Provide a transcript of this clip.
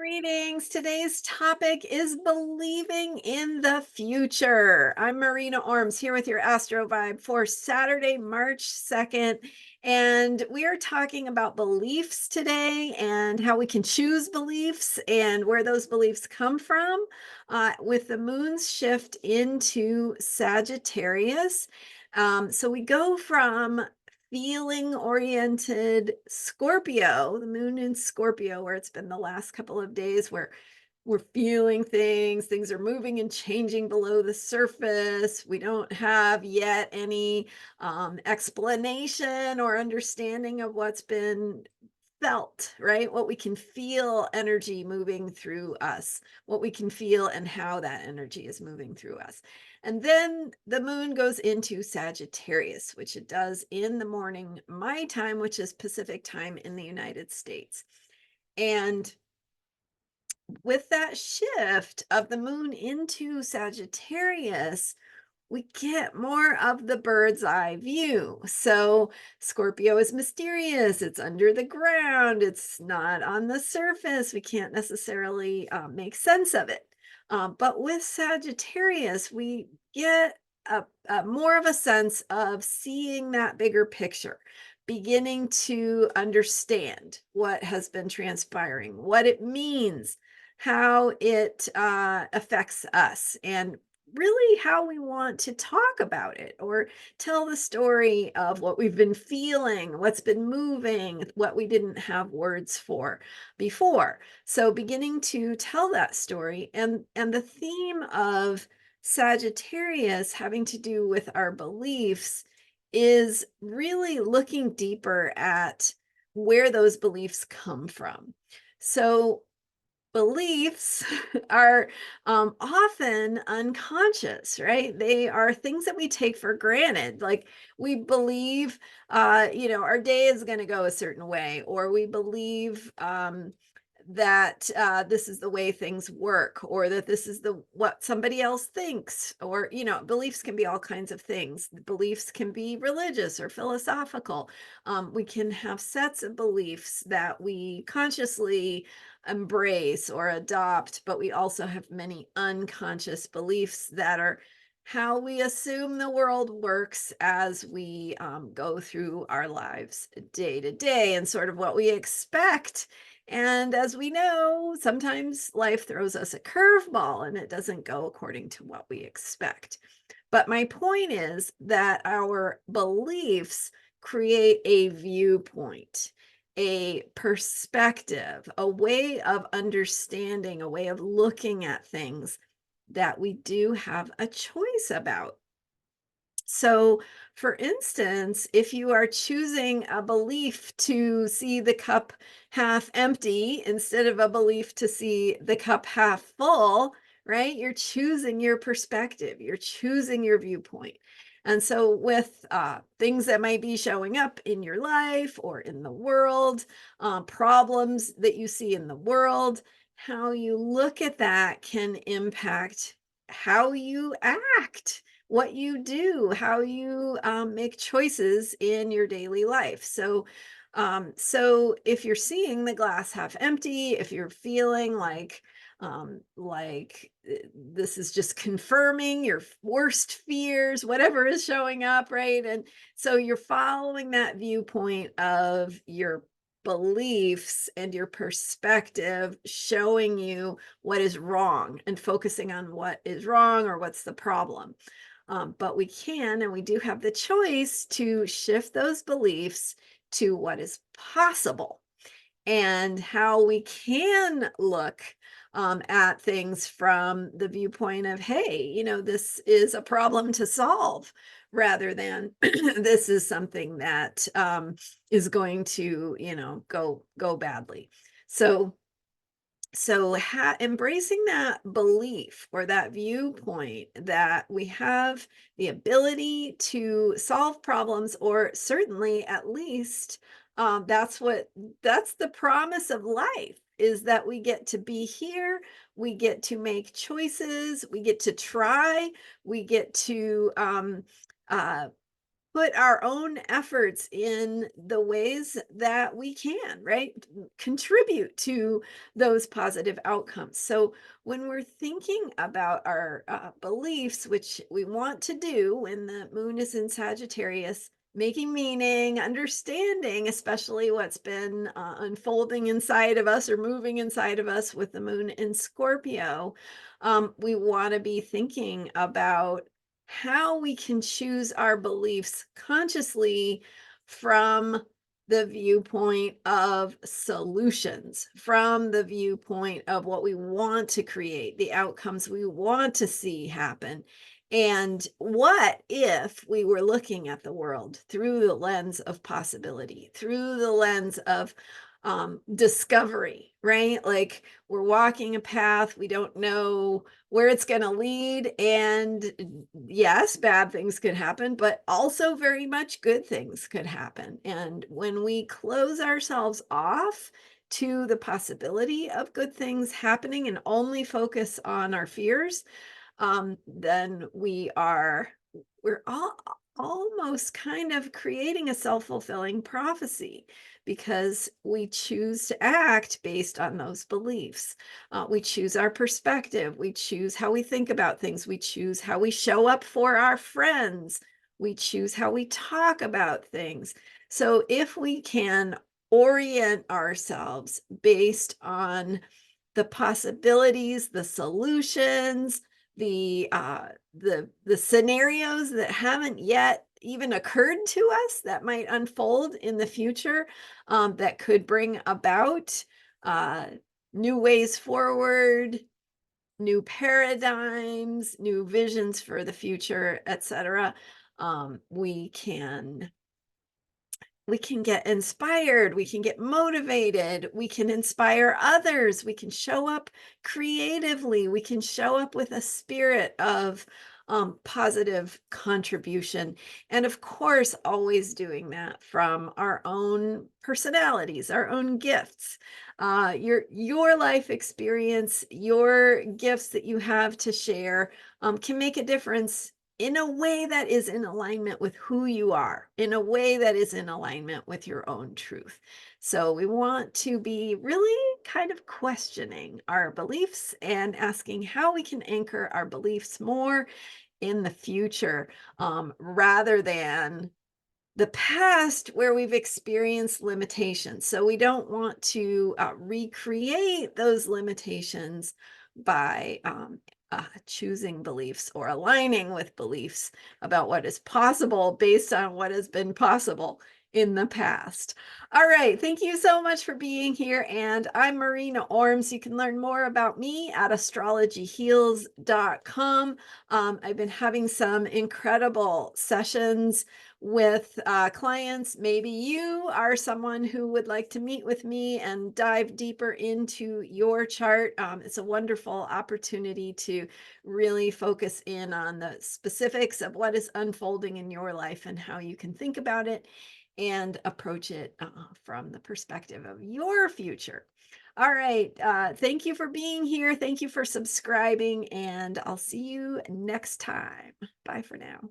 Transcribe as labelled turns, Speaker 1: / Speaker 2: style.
Speaker 1: Greetings. Today's topic is believing in the future. I'm Marina Orms here with your Astro Vibe for Saturday, March 2nd. And we are talking about beliefs today and how we can choose beliefs and where those beliefs come from with the moon's shift into Sagittarius. So we go from feeling oriented Scorpio, the moon in Scorpio, where it's been the last couple of days where we're feeling things are moving and changing below the surface. We don't have yet any explanation or understanding of what's been felt, right? What we can feel energy moving through us, what we can feel and how that energy is moving through us. And then the moon goes into Sagittarius, which it does in the morning, my time, which is Pacific time in the United States. And with that shift of the moon into Sagittarius, we get more of the bird's eye view. So Scorpio is mysterious. It's under the ground. It's not on the surface. We can't necessarily make sense of it. But with Sagittarius, we get a more of a sense of seeing that bigger picture, beginning to understand what has been transpiring, what it means, how it affects us, and really how we want to talk about it or tell the story of what we've been feeling, what's been moving, what we didn't have words for before. So beginning to tell that story, and the theme of Sagittarius having to do with our beliefs is really looking deeper at where those beliefs come from. So beliefs are often unconscious, right? They are things that we take for granted. Like we believe, our day is going to go a certain way, or we believe that this is the way things work, or that this is the what somebody else thinks, or beliefs can be all kinds of things. Beliefs can be religious or philosophical. We can have sets of beliefs that we consciously embrace or adopt, but we also have many unconscious beliefs that are how we assume the world works as we go through our lives day to day, and sort of what we expect. And as we know, sometimes life throws us a curveball and it doesn't go according to what we expect. But my point is that our beliefs create a viewpoint, a perspective, a way of understanding, a way of looking at things that we do have a choice about. So, for instance, if you are choosing a belief to see the cup half empty instead of a belief to see the cup half full, right? You're choosing your perspective, you're choosing your viewpoint. And so, with things that might be showing up in your life or in the world, problems that you see in the world, how you look at that can impact how you act, what you do, how you make choices in your daily life. So if you're seeing the glass half empty, if you're feeling this is just confirming your worst fears, whatever is showing up, right? And so you're following that viewpoint of your beliefs and your perspective showing you what is wrong and focusing on what is wrong or what's the problem. But we can, and we do have the choice to shift those beliefs to what is possible and how we can look at things from the viewpoint of, hey, this is a problem to solve rather than this is something that is going to, go badly. So embracing that belief or that viewpoint that we have the ability to solve problems, or certainly at least that's the promise of life, is that we get to be here, we get to make choices, we get to try, we get to uh, put our own efforts in the ways that we can, right? Contribute to those positive outcomes. So when we're thinking about our beliefs, which we want to do when the moon is in Sagittarius, making meaning, understanding, especially what's been unfolding inside of us or moving inside of us with the moon in Scorpio, we want to be thinking about how we can choose our beliefs consciously from the viewpoint of solutions, from the viewpoint of what we want to create, the outcomes we want to see happen. And what if we were looking at the world through the lens of possibility, through the lens of discovery, right? Like we're walking a path, we don't know where it's going to lead. And yes, bad things could happen, but also very much good things could happen. And when we close ourselves off to the possibility of good things happening and only focus on our fears, then we're all almost kind of creating a self-fulfilling prophecy because we choose to act based on those beliefs. We choose our perspective. We choose how we think about things. We choose how we show up for our friends. We choose how we talk about things. So if we can orient ourselves based on the possibilities, the solutions, the scenarios that haven't yet even occurred to us that might unfold in the future, that could bring about uh, new ways forward, new paradigms, new visions for the future, etc. We can get inspired, we can get motivated, we can inspire others, we can show up creatively, we can show up with a spirit of positive contribution. And of course, always doing that from our own personalities, our own gifts, your life experience, your gifts that you have to share can make a difference in a way that is in alignment with who you are, in a way that is in alignment with your own truth. So we want to be really kind of questioning our beliefs and asking how we can anchor our beliefs more in the future, rather than the past where we've experienced limitations. So we don't want to recreate those limitations by choosing beliefs or aligning with beliefs about what is possible based on what has been possible in the past. All right. Thank you so much for being here. And I'm Marina Orms. You can learn more about me at astrologyheals.com. I've been having some incredible sessions with clients. Maybe you are someone who would like to meet with me and dive deeper into your chart. It's a wonderful opportunity to really focus in on the specifics of what is unfolding in your life and how you can think about it and approach it from the perspective of your future. All right. Thank you for being here. Thank you for subscribing, and I'll see you next time. Bye for now.